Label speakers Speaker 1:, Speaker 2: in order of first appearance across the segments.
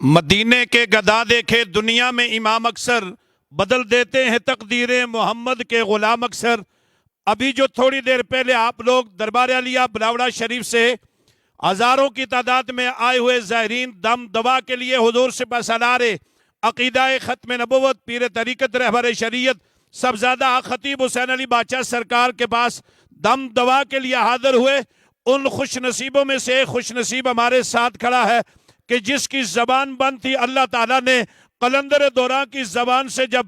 Speaker 1: مدینے کے گدا دیکھے دنیا میں امام اکثر، بدل دیتے ہیں تقدیریں محمد کے غلام اکثر۔ ابھی جو تھوڑی دیر پہلے آپ لوگ دربار عالیہ بلاوڑا شریف سے ہزاروں کی تعداد میں آئے ہوئے زائرین دم دوا کے لیے حضور سپہ سالار عقیدہ ختم نبوت پیر طریقت رہبر شریعت صاحبزادہ خطیب حسین علی بادشاہ سرکار کے پاس دم دوا کے لیے حاضر ہوئے۔ ان خوش نصیبوں میں سے ایک خوش نصیب ہمارے ساتھ کھڑا ہے کہ جس کی زبان بند تھی، اللہ تعالیٰ نے قلندر دوران کی زبان سے جب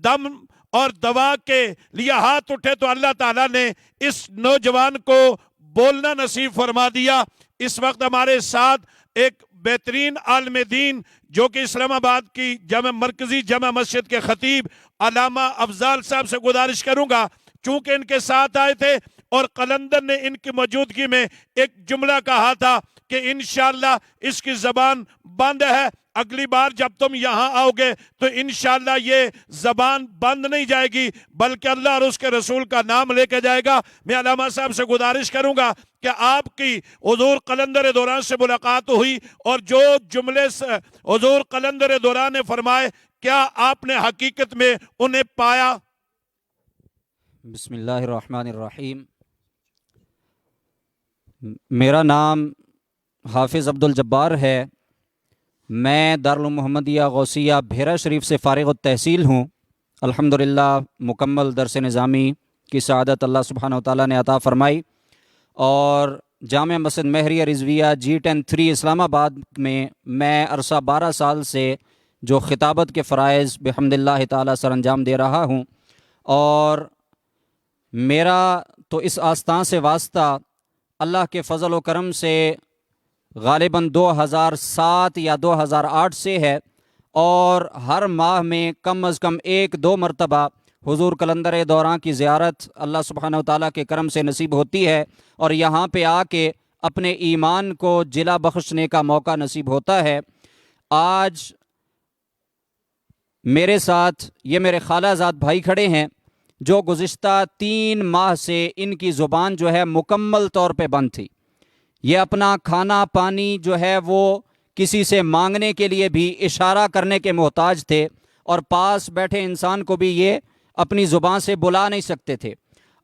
Speaker 1: دم اور دوا کے لیے ہاتھ اٹھے تو اللہ تعالیٰ نے اس نوجوان کو بولنا نصیب فرما دیا۔ اس وقت ہمارے ساتھ ایک بہترین عالم دین جو کہ اسلام آباد کی مرکزی جامع مسجد کے خطیب علامہ افضال صاحب سے گزارش کروں گا، چونکہ ان کے ساتھ آئے تھے اور قلندر نے ان کی موجودگی میں ایک جملہ کہا تھا کہ انشاءاللہ اس کی زبان بند ہے، اگلی بار جب تم یہاں آؤ گے تو انشاءاللہ یہ زبان بند نہیں جائے گی بلکہ اللہ اور اس کے رسول کا نام لے کے جائے گا۔ میں علامہ صاحب سے گزارش کروں گا کہ آپ کی حضور قلندر دوران سے ملاقات ہوئی اور جو جملے سے حضور قلندر دوران نے فرمائے، کیا آپ نے حقیقت میں انہیں پایا؟
Speaker 2: بسم اللہ الرحمن الرحیم۔ میرا نام حافظ عبدالجبار ہے۔ میں دارالعلوم محمدیہ غوثیہ بھیرا شریف سے فارغ التحصیل ہوں۔ الحمدللہ مکمل درس نظامی کی سعادت اللہ سبحانہ وتعالیٰ نے عطا فرمائی، اور جامع مسجد مہریہ رضویہ G10-3 اسلام آباد میں عرصہ 12 سال سے جو خطابت کے فرائض بحمداللہ تعالیٰ سر انجام دے رہا ہوں، اور میرا تو اس آستان سے واسطہ اللہ کے فضل و کرم سے غالباً 2007 یا 2008 سے ہے، اور ہر ماہ میں کم از کم 1-2 مرتبہ حضور قلندر دوران کی زیارت اللہ سبحانہ وتعالیٰ کے کرم سے نصیب ہوتی ہے، اور یہاں پہ آ کے اپنے ایمان کو جلا بخشنے کا موقع نصیب ہوتا ہے۔ آج میرے ساتھ یہ میرے خالہ زاد بھائی کھڑے ہیں جو گزشتہ 3 ماہ سے ان کی زبان جو ہے مکمل طور پہ بند تھی۔ یہ اپنا کھانا پانی جو ہے وہ کسی سے مانگنے کے لیے بھی اشارہ کرنے کے محتاج تھے، اور پاس بیٹھے انسان کو بھی یہ اپنی زبان سے بلا نہیں سکتے تھے،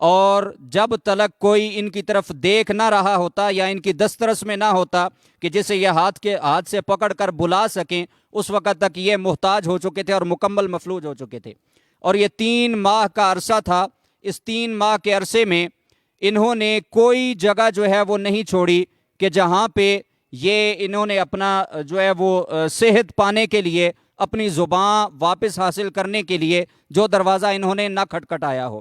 Speaker 2: اور جب تلک کوئی ان کی طرف دیکھ نہ رہا ہوتا یا ان کی دسترس میں نہ ہوتا کہ جسے یہ ہاتھ سے پکڑ کر بلا سکیں، اس وقت تک یہ محتاج ہو چکے تھے اور مکمل مفلوج ہو چکے تھے۔ اور یہ 3 ماہ کا عرصہ تھا۔ اس 3 ماہ کے عرصے میں انہوں نے کوئی جگہ جو ہے وہ نہیں چھوڑی کہ جہاں پہ یہ انہوں نے اپنا جو ہے وہ صحت پانے کے لیے، اپنی زبان واپس حاصل کرنے کے لیے جو دروازہ انہوں نے نہ کھٹکھٹایا ہو۔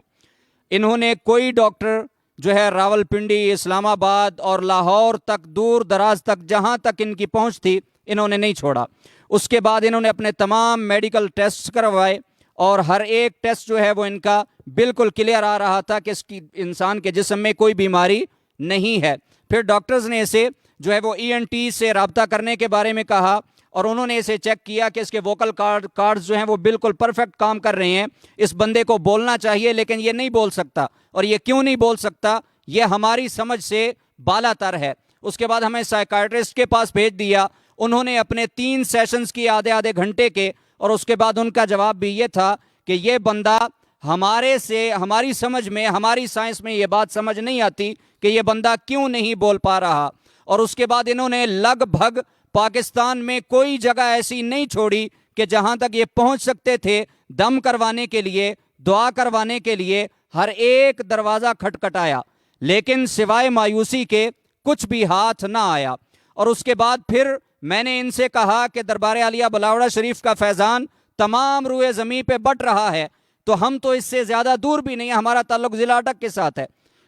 Speaker 2: انہوں نے کوئی ڈاکٹر جو ہے راولپنڈی، اسلام آباد اور لاہور تک، دور دراز تک جہاں تک ان کی پہنچ تھی، انہوں نے نہیں چھوڑا۔ اس کے بعد انہوں نے اپنے تمام میڈیکل ٹیسٹ کروائے، اور ہر ایک ٹیسٹ جو ہے وہ ان کا بالکل کلیئر آ رہا تھا کہ اس کی انسان کے جسم میں کوئی بیماری نہیں ہے۔ پھر ڈاکٹرز نے اسے جو ہے وہ ENT سے رابطہ کرنے کے بارے میں کہا، اور انہوں نے اسے چیک کیا کہ اس کے ووکل کارڈز جو ہیں وہ بالکل پرفیکٹ کام کر رہے ہیں، اس بندے کو بولنا چاہیے لیکن یہ نہیں بول سکتا، اور یہ کیوں نہیں بول سکتا، یہ ہماری سمجھ سے بالا تر ہے۔ اس کے بعد ہمیں سائیکائٹرسٹ کے پاس بھیج دیا۔ انہوں نے اپنے 3 سیشنز کی آدھے گھنٹے کے، اور اس کے بعد ان کا جواب بھی یہ تھا کہ یہ بندہ ہماری سمجھ میں، ہماری سائنس میں یہ بات سمجھ نہیں آتی کہ یہ بندہ کیوں نہیں بول پا رہا۔ اور اس کے بعد انہوں نے لگ بھگ پاکستان میں کوئی جگہ ایسی نہیں چھوڑی کہ جہاں تک یہ پہنچ سکتے تھے دم کروانے کے لیے، دعا کروانے کے لیے، ہر ایک دروازہ کھٹکھٹایا، لیکن سوائے مایوسی کے کچھ بھی ہاتھ نہ آیا۔ اور اس کے بعد پھر میں نے ان سے کہا کہ دربار عالیہ بلاوڑا شریف کا فیضان تمام روئے زمین پہ بٹ رہا ہے، تو ہم تو اس سے زیادہ دور بھی نہیں، ہمارا تعلق ضلع اٹک کے ساتھ ہے،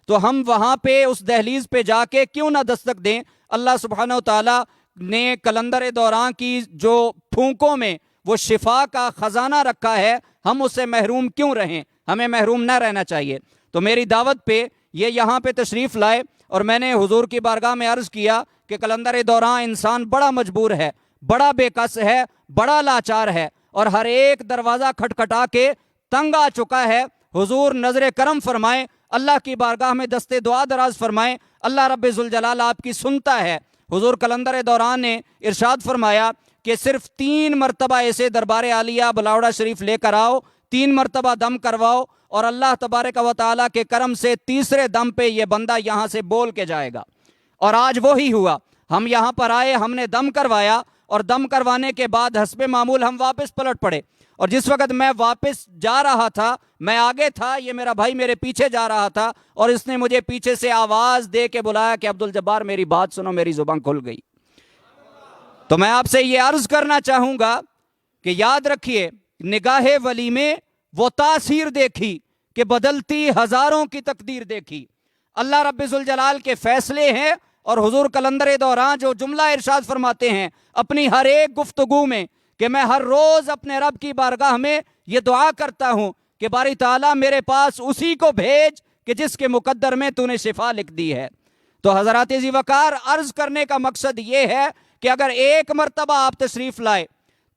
Speaker 2: تو ہم وہاں پہ اس دہلیز پہ جا کے کیوں نہ دستک دیں۔ اللہ سبحانہ وتعالیٰ نے قلندر دوران کی جو پھونکوں میں وہ شفا کا خزانہ رکھا ہے، ہم اس سے محروم کیوں رہیں؟ ہمیں محروم نہ رہنا چاہیے۔ تو میری دعوت پہ یہ یہاں پہ تشریف لائے، اور میں نے حضور کی بارگاہ میں عرض کیا کہ قلندر دوران انسان بڑا مجبور ہے، بڑا بے کس ہے، بڑا لاچار ہے، اور ہر ایک دروازہ کھٹکھٹا کے تنگ آ چکا ہے۔ حضور نظر کرم فرمائیں، اللہ کی بارگاہ میں دستے دعا دراز فرمائیں، اللہ رب ذوالجلال آپ کی سنتا ہے۔ حضور قلندر دوران نے ارشاد فرمایا کہ صرف 3 مرتبہ ایسے دربار عالیہ بلاوڑا شریف لے کر آؤ، 3 مرتبہ دم کرواؤ، اور اللہ تبارک و تعالیٰ کے کرم سے تیسرے دم پہ یہ بندہ یہاں سے بول کے جائے گا۔ اور آج وہی ہوا، ہم یہاں پر آئے، ہم نے دم کروایا، اور دم کروانے کے بعد حسب معمول ہم واپس پلٹ پڑے، اور جس وقت میں واپس جا رہا تھا، میں آگے تھا، یہ میرا بھائی میرے پیچھے جا رہا تھا، اور اس نے مجھے پیچھے سے آواز دے کے بلایا کہ عبدالجبار میری بات سنو، میری زبان کھل گئی۔ تو میں آپ سے یہ عرض کرنا چاہوں گا کہ یاد رکھیے، نگاہ ولی میں وہ تاثیر دیکھی کہ بدلتی ہزاروں کی تقدیر دیکھی۔ اللہ رب ذوالجلال کے فیصلے ہیں، اور حضور کلندر دوران جو جملہ ارشاد فرماتے ہیں اپنی ہر ایک گفتگو میں کہ میں ہر روز اپنے رب کی بارگاہ میں یہ دعا کرتا ہوں کہ باری تعالیٰ میرے پاس اسی کو بھیج کہ جس کے مقدر میں تو نے شفا لکھ دی ہے۔ تو حضرات ذی وقار، عرض کرنے کا مقصد یہ ہے کہ اگر ایک مرتبہ آپ تشریف لائے،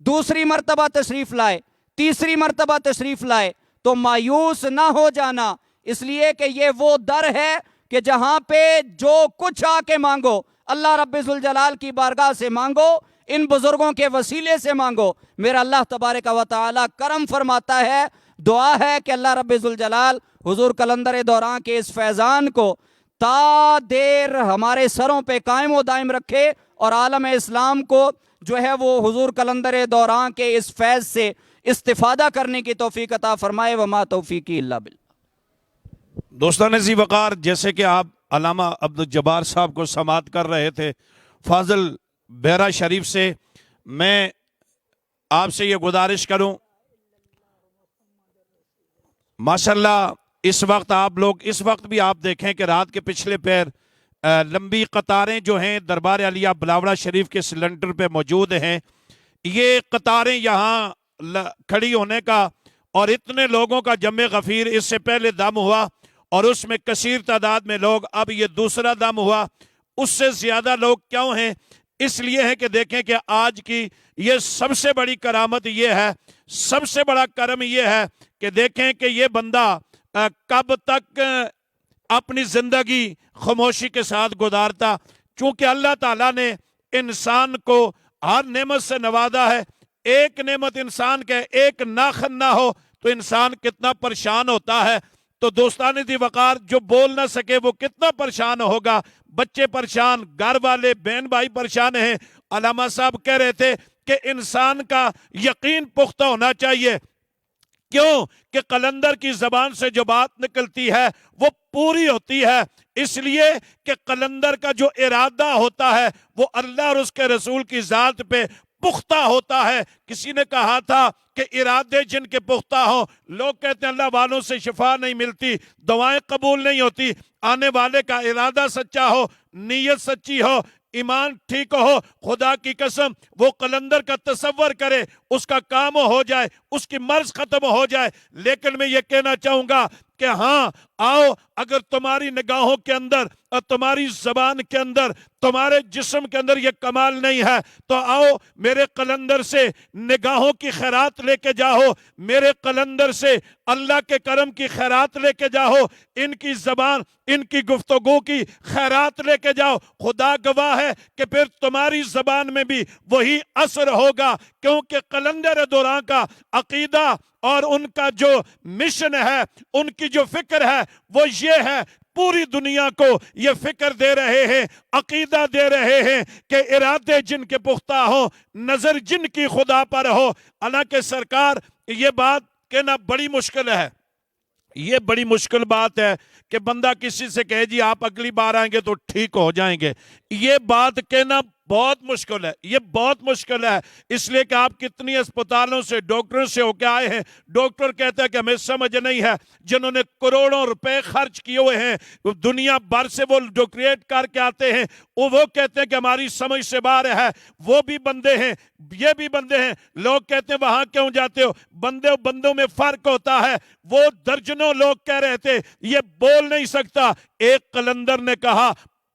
Speaker 2: دوسری مرتبہ تشریف لائے، تیسری مرتبہ تشریف لائے، تو مایوس نہ ہو جانا، اس لیے کہ یہ وہ در ہے کہ جہاں پہ جو کچھ آ کے مانگو اللہ رب ذوالجلال کی بارگاہ سے مانگو، ان بزرگوں کے وسیلے سے مانگو، میرا اللہ تبارک و تعالی کرم فرماتا ہے۔ دعا ہے کہ اللہ رب ذوالجلال حضور کلندر دوران کے اس فیضان کو تا دیر ہمارے سروں پہ قائم و دائم رکھے، اور عالم اسلام کو جو ہے وہ حضور کلندر دوران کے اس فیض سے استفادہ کرنے کی توفیق عطا فرمائے۔ وما توفیقی الا باللہ۔
Speaker 1: دوستان ذی وقار، جیسے کہ آپ علامہ عبدالجبار صاحب کو سماعت کر رہے تھے فاضل بیرا شریف سے، میں آپ سے یہ گزارش کروں، ماشاءاللہ اس وقت آپ لوگ، اس وقت بھی آپ دیکھیں کہ رات کے پچھلے پیر لمبی قطاریں جو ہیں دربار عالیہ بلاوڑا شریف کے سلنڈر پہ موجود ہیں، یہ قطاریں یہاں کھڑی ہونے کا اور اتنے لوگوں کا جمع غفیر اس سے پہلے دم ہوا، اور اس میں کثیر تعداد میں لوگ، اب یہ دوسرا دم ہوا، اس سے زیادہ لوگ کیوں ہیں؟ اس لیے ہے کہ دیکھیں کہ آج کی یہ سب سے بڑی کرامت یہ ہے، سب سے بڑا کرم یہ ہے کہ دیکھیں کہ یہ بندہ کب تک اپنی زندگی خاموشی کے ساتھ گزارتا، چونکہ اللہ تعالیٰ نے انسان کو ہر نعمت سے نوازا ہے۔ ایک نعمت انسان کے ایک ناخن نہ ہو تو انسان کتنا پریشان ہوتا ہے۔ تو دوستان ذی وقار، جو بول نہ سکے وہ کتنا پریشان ہوگا، بچے پریشان، گھر والے بہن بھائی پریشان ہیں۔ علامہ صاحب کہہ رہے تھے کہ انسان کا یقین پختہ ہونا چاہیے، کیوں کہ قلندر کی زبان سے جو بات نکلتی ہے وہ پوری ہوتی ہے، اس لیے کہ قلندر کا جو ارادہ ہوتا ہے وہ اللہ اور اس کے رسول کی ذات پہ پختہ ہوتا ہے۔ کسی نے کہا تھا کہ ارادے جن کے پختہ ہوں، لوگ کہتے ہیں اللہ والوں سے شفا نہیں ملتی، دعائیں قبول نہیں ہوتی، آنے والے کا ارادہ سچا ہو، نیت سچی ہو، ایمان ٹھیک ہو، خدا کی قسم وہ قلندر کا تصور کرے، اس کا کام ہو جائے، اس کی مرض ختم ہو جائے۔ لیکن میں یہ کہنا چاہوں گا کہ ہاں آؤ، اگر تمہاری نگاہوں کے اندر اور تمہاری زبان کے اندر، تمہارے جسم کے اندر یہ کمال نہیں ہے تو آؤ میرے قلندر سے نگاہوں کی خیرات لے کے جاؤ، میرے قلندر سے اللہ کے کرم کی خیرات لے کے جاؤ، ان کی زبان، ان کی گفتگو کی خیرات لے کے جاؤ۔ خدا گواہ ہے کہ پھر تمہاری زبان میں بھی وہی اثر ہوگا، کیونکہ قلندر دوران کا عقیدہ اور ان کا جو مشن ہے، ان کی جو فکر ہے وہ یہ ہے، پوری دنیا کو یہ فکر دے رہے ہیں، عقیدہ دے رہے ہیں کہ ارادے جن کے پختہ ہوں، نظر جن کی خدا پر ہو۔ حالانکہ سرکار، یہ بات کہنا بڑی مشکل ہے، یہ بڑی مشکل بات ہے کہ بندہ کسی سے کہے جی آپ اگلی بار آئیں گے تو ٹھیک ہو جائیں گے، یہ بات کہنا بہت مشکل ہے، یہ بہت مشکل ہے۔ اس لیے کہ آپ کتنی اسپتالوں سے، ڈاکٹروں سے ہو کے آئے ہیں، ڈاکٹر کہتے ہیں کہ ہمیں سمجھ نہیں ہے، جنہوں نے کروڑوں روپے خرچ کیے ہوئے ہیں، دنیا بھر سے وہ ڈاکٹریٹ کر کے آتے ہیں، وہ کہتے ہیں کہ ہماری سمجھ سے باہر ہے۔ وہ بھی بندے ہیں، یہ بھی بندے ہیں، لوگ کہتے ہیں وہاں کیوں جاتے ہو؟ بندے و بندوں میں فرق ہوتا ہے۔ وہ درجنوں لوگ کہہ رہے تھے یہ بول نہیں سکتا، ایک قلندر نے کہا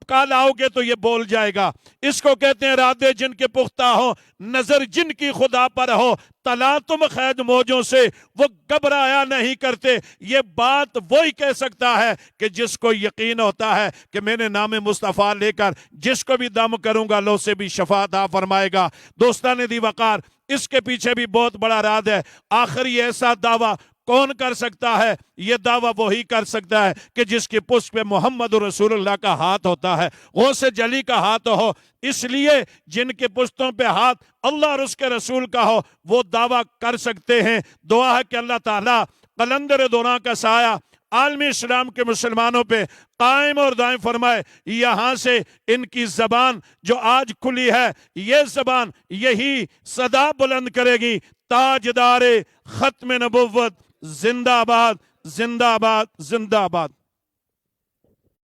Speaker 1: کال آؤ گے تو یہ بول جائے گا. اس کو کہتے ہیں ارادے جن کے پختہ ہو, نظر جن کی خدا پر ہو, تلا تم قید موجوں سے وہ گھبرایا نہیں کرتے. یہ بات وہی کہہ سکتا ہے کہ جس کو یقین ہوتا ہے کہ میں نے نام مصطفیٰ لے کر جس کو بھی دم کروں گا اللہ سے بھی شفاعت عطا فرمائے گا. دوستان دی وقار, اس کے پیچھے بھی بہت بڑا راز ہے. آخر یہ ایسا دعویٰ کون کر سکتا ہے؟ یہ دعویٰ وہی کر سکتا ہے کہ جس کی پشت پہ محمد رسول اللہ کا ہاتھ ہوتا ہے, غوث جلی کا ہاتھ ہو. اس لیے جن کے پشتوں پہ ہاتھ اللہ اور اس کے رسول کا ہو وہ دعویٰ کر سکتے ہیں. دعا ہے کہ اللہ تعالیٰ قلندر دوران کا سایہ عالم اسلام کے مسلمانوں پہ قائم اور دائم فرمائے. یہاں سے ان کی زبان جو آج کھلی ہے, یہ زبان یہی صدا بلند کرے گی, تاجدار ختم نبوت زندہ باد, زندہ باد, زندہ باد.